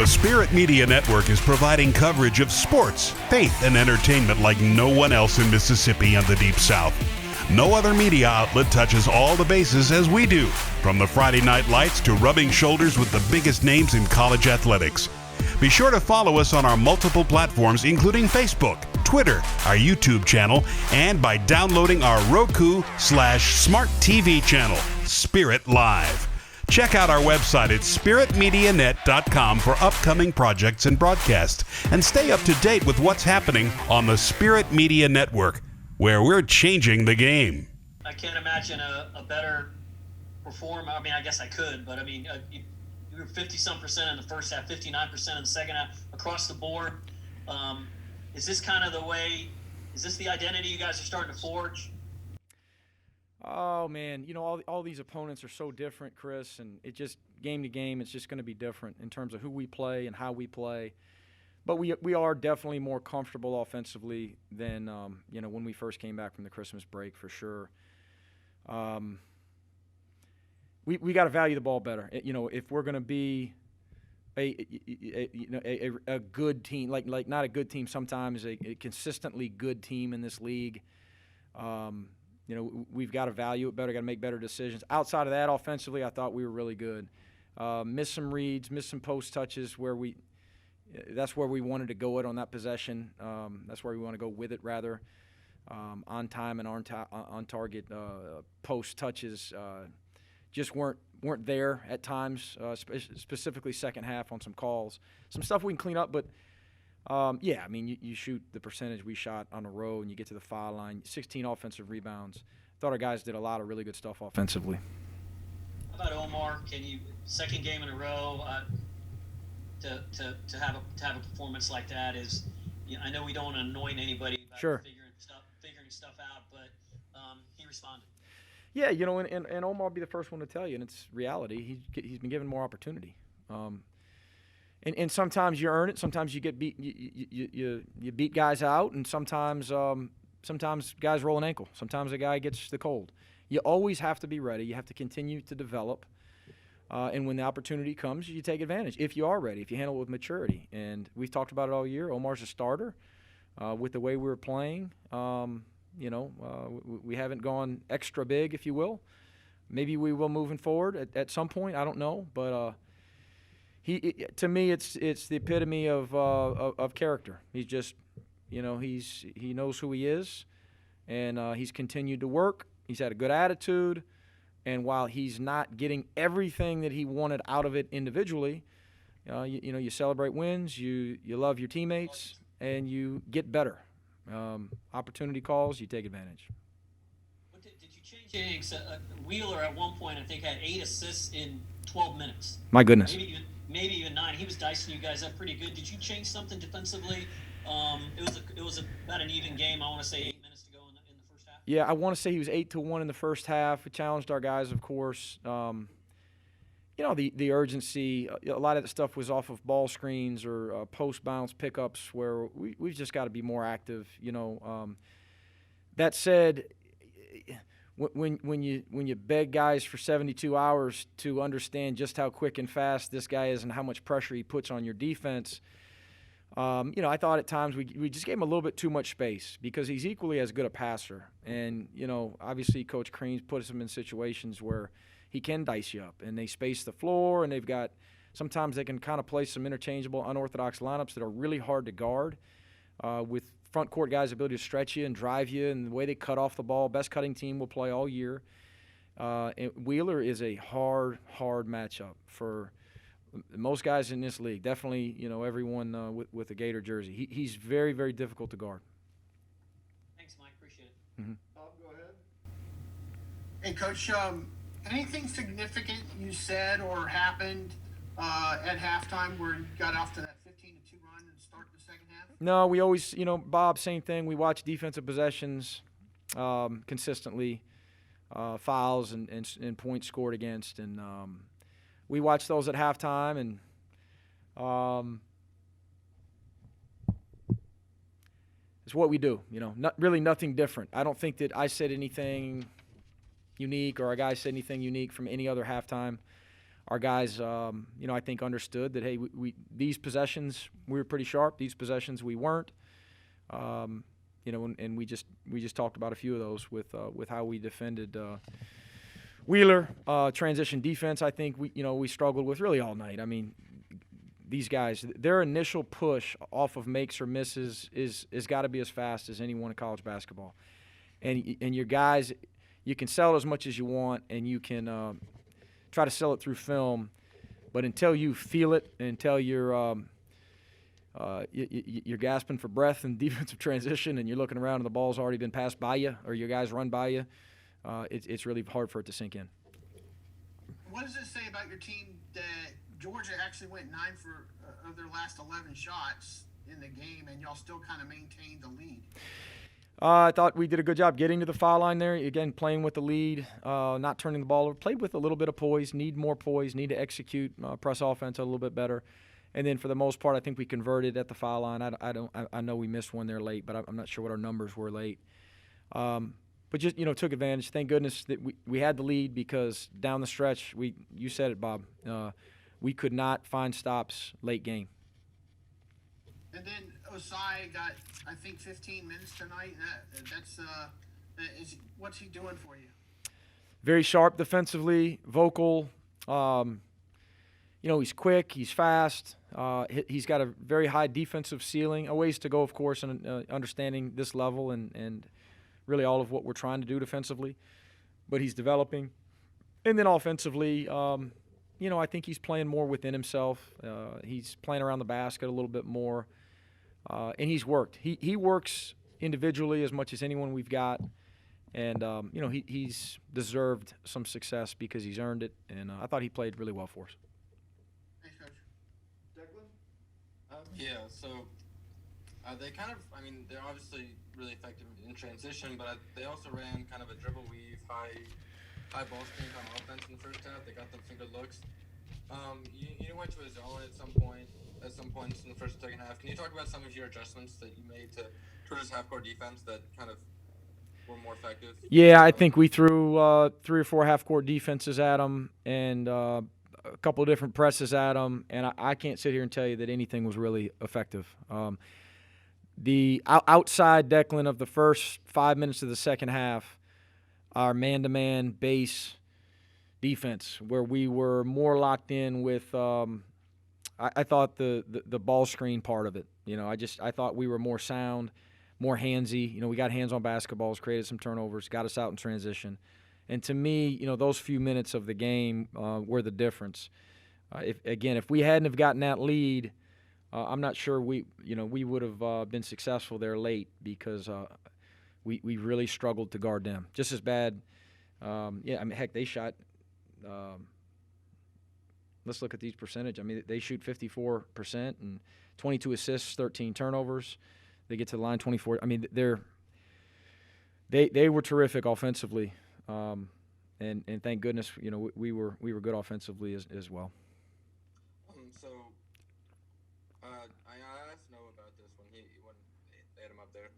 The Spirit Media Network is providing coverage of sports, faith, and entertainment like no one else in Mississippi and the Deep South. No other media outlet touches all the bases as we do, from the Friday night lights to rubbing shoulders with the biggest names in college athletics. Be sure to follow us on our multiple platforms, including Facebook, Twitter, our YouTube channel, and by downloading our Roku/Smart TV channel, Spirit Live. Check out our website at spiritmedianet.com for upcoming projects and broadcasts, and stay up to date with what's happening on the Spirit Media Network, where we're changing the game. I can't imagine a better performer. I mean, I guess I could, but I mean, you were 50-some% in the first half, 59% in the second half, across the board. Is this kind of the way, is this the identity you guys are starting to forge? Oh, man, you know, all these opponents are so different, Chris, and it just, game to game, it's just going to be different in terms of who we play and how we play. But we are definitely more comfortable offensively than, you know, when we first came back from the Christmas break, for sure. We got to value the ball better. You know, if we're going to be a good team, like not a good team sometimes, a consistently good team in this league, you know, we've got to value it better, got to make better decisions. Outside of that, offensively, I thought we were really good. Missed some reads, missed some post touches where that's where we wanted to go it on that possession. That's where we want to go with it, rather. On time and on target post touches just weren't there at times, specifically second half on some calls. Some stuff we can clean up, but yeah, I mean, you shoot the percentage we shot on a row and you get to the foul line, 16 offensive rebounds. Thought our guys did a lot of really good stuff offensively. How about Omar? Can you, second game in a row, to have a performance like that is, you know, I know we don't want to anoint anybody about sure. figuring stuff out, but he responded. Yeah, you know, and Omar will be the first one to tell you, and it's reality. He's been given more opportunity. And sometimes you earn it. Sometimes you get beat. You beat guys out, and sometimes guys roll an ankle. Sometimes a guy gets the cold. You always have to be ready. You have to continue to develop, and when the opportunity comes, you take advantage. If you are ready, if you handle it with maturity, and we've talked about it all year. Omar's a starter. With the way we were playing, you know, we haven't gone extra big, if you will. Maybe we will moving forward at some point. I don't know, but. To me, it's the epitome of character. He's just, you know, he knows who he is, and he's continued to work. He's had a good attitude, and while he's not getting everything that he wanted out of it individually, you know, you celebrate wins, you love your teammates, and you get better. Opportunity calls, you take advantage. Did you change anything? Wheeler at one point, I think, had 8 assists in 12 minutes. My goodness. Maybe even 9. He was dicing you guys up pretty good. Did you change something defensively? It was about an even game. I want to say 8 minutes to go in the first half. Yeah, I want to say he was 8-1 in the first half. We challenged our guys, of course. You know, the urgency. A lot of the stuff was off of ball screens or post bounce pickups where we've just got to be more active. You know, that said. When you beg guys for 72 hours to understand just how quick and fast this guy is and how much pressure he puts on your defense, you know, I thought at times we just gave him a little bit too much space because he's equally as good a passer. And, you know, obviously Coach Creans puts him in situations where he can dice you up, and they space the floor, and they've got – sometimes they can kind of play some interchangeable, unorthodox lineups that are really hard to guard with – front court guys' ability to stretch you and drive you, and the way they cut off the ball. Best cutting team will play all year. And Wheeler is a hard matchup for most guys in this league. Definitely, you know, everyone with a Gator jersey. He's very, very difficult to guard. Thanks, Mike. Appreciate it. Mm-hmm. Bob, go ahead. Hey, Coach, anything significant you said or happened at halftime where you got off to that 15-2 run and start the second half? No, we always, you know, Bob, same thing. We watch defensive possessions consistently, fouls and points scored against, and we watch those at halftime, and it's what we do. You know, really nothing different. I don't think that I said anything unique or a guy said anything unique from any other halftime. our guys, I think understood that, hey, we these possessions we were pretty sharp. These possessions we weren't. And we just talked about a few of those with how we defended Wheeler. Transition defense, I think we struggled with really all night. I mean, these guys, their initial push off of makes or misses is got to be as fast as anyone in college basketball. And your guys, you can sell it as much as you want, and you can try to sell it through film, but until you feel it, and until you're gasping for breath in defensive transition, and you're looking around and the ball's already been passed by you, or your guys run by you, it's really hard for it to sink in. What does it say about your team that Georgia actually went 9 of their last 11 shots in the game, and y'all still kind of maintained the lead? I thought we did a good job getting to the foul line there. Again, playing with the lead, not turning the ball over. Played with a little bit of poise, need more poise, need to execute, press offense a little bit better. And then for the most part, I think we converted at the foul line. I know we missed one there late, but I'm not sure what our numbers were late. But just, took advantage. Thank goodness that we had the lead, because down the stretch, you said it, Bob, we could not find stops late game. And then Osai got, I think, 15 minutes tonight. What's he doing for you? Very sharp defensively, vocal. He's quick, he's fast. He's got a very high defensive ceiling. A ways to go, of course, in understanding this level and really all of what we're trying to do defensively. But he's developing. And then offensively, I think he's playing more within himself. He's playing around the basket a little bit more. And he's worked. He works individually as much as anyone we've got. And, he's deserved some success because he's earned it. And I thought he played really well for us. Thanks, Coach. Declan? They're obviously really effective in transition, but they also ran kind of a dribble weave, high ball screen on offense in the first half. They got them some good looks. You went to a zone at some points in the first and second half. Can you talk about some of your adjustments that you made to Georgia's half-court defense that kind of were more effective? Yeah, I think we threw 3 or 4 half-court defenses at them and a couple of different presses at them, and I can't sit here and tell you that anything was really effective. The outside Declan of the first 5 minutes of the second half, our man-to-man base defense, where we were more locked in with I thought the ball screen part of it. I thought we were more sound, more handsy. We got hands on basketballs, created some turnovers, got us out in transition. And to me, those few minutes of the game were the difference. If we hadn't have gotten that lead, I'm not sure we would have been successful there late, because we really struggled to guard them just as bad. Heck, they shot. Let's look at these percentage. They shoot 54% and 22 assists, 13 turnovers. They get to the line 24. They were terrific offensively, and thank goodness we were good offensively as well. I asked Noah about this when they had him up there,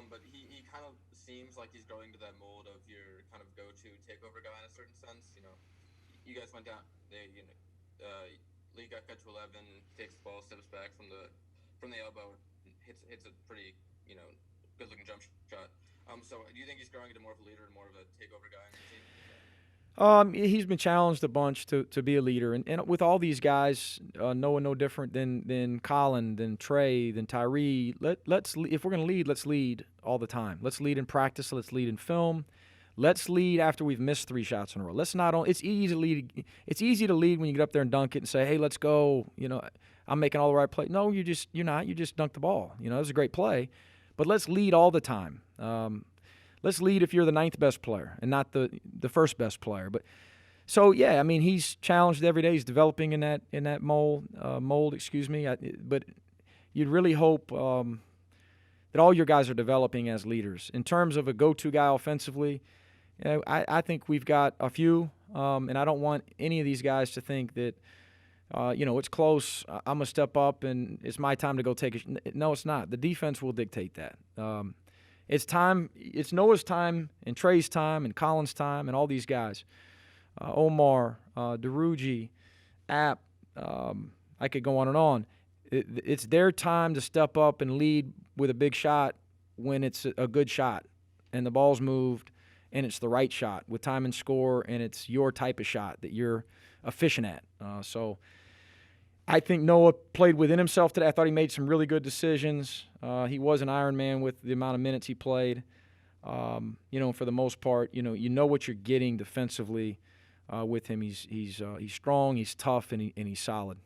but he kind of seems like he's growing to that mold of your kind of go-to takeover guy in a certain sense. You guys went down. Lee got cut to 11, takes the ball, steps back from the elbow, hits a pretty good-looking jump shot. So do you think he's growing into more of a leader and more of a takeover guy in the team? He's been challenged a bunch to be a leader, and with all these guys, Noah no different than Colin, than Trey, than Tyree. Let's if we're going to lead, let's lead all the time. Let's lead in practice. Let's lead in film. Let's lead after we've missed 3 shots in a row. Let's not. It's easy to lead. It's easy to lead when you get up there and dunk it and say, "Hey, let's go." I'm making all the right plays. No, you're not. You just dunked the ball. It was a great play, but let's lead all the time. Let's lead if you're the 9th best player and not the first best player. But so yeah, he's challenged every day. He's developing in that mold. But you'd really hope that all your guys are developing as leaders. In terms of a go-to guy offensively, I think we've got a few, and I don't want any of these guys to think that it's close. I'm gonna step up and it's my time to go take it. No, it's not. The defense will dictate that. It's time. It's Noah's time and Trey's time and Colin's time and all these guys. Omar, Derugi, App. I could go on and on. It's their time to step up and lead with a big shot when it's a good shot and the ball's moved and it's the right shot with time and score and it's your type of shot that you're efficient at. So I think Noah played within himself today. I thought he made some really good decisions. He was an Iron Man with the amount of minutes he played. For the most part, you know what you're getting defensively with him. He's strong, he's tough, and he's solid.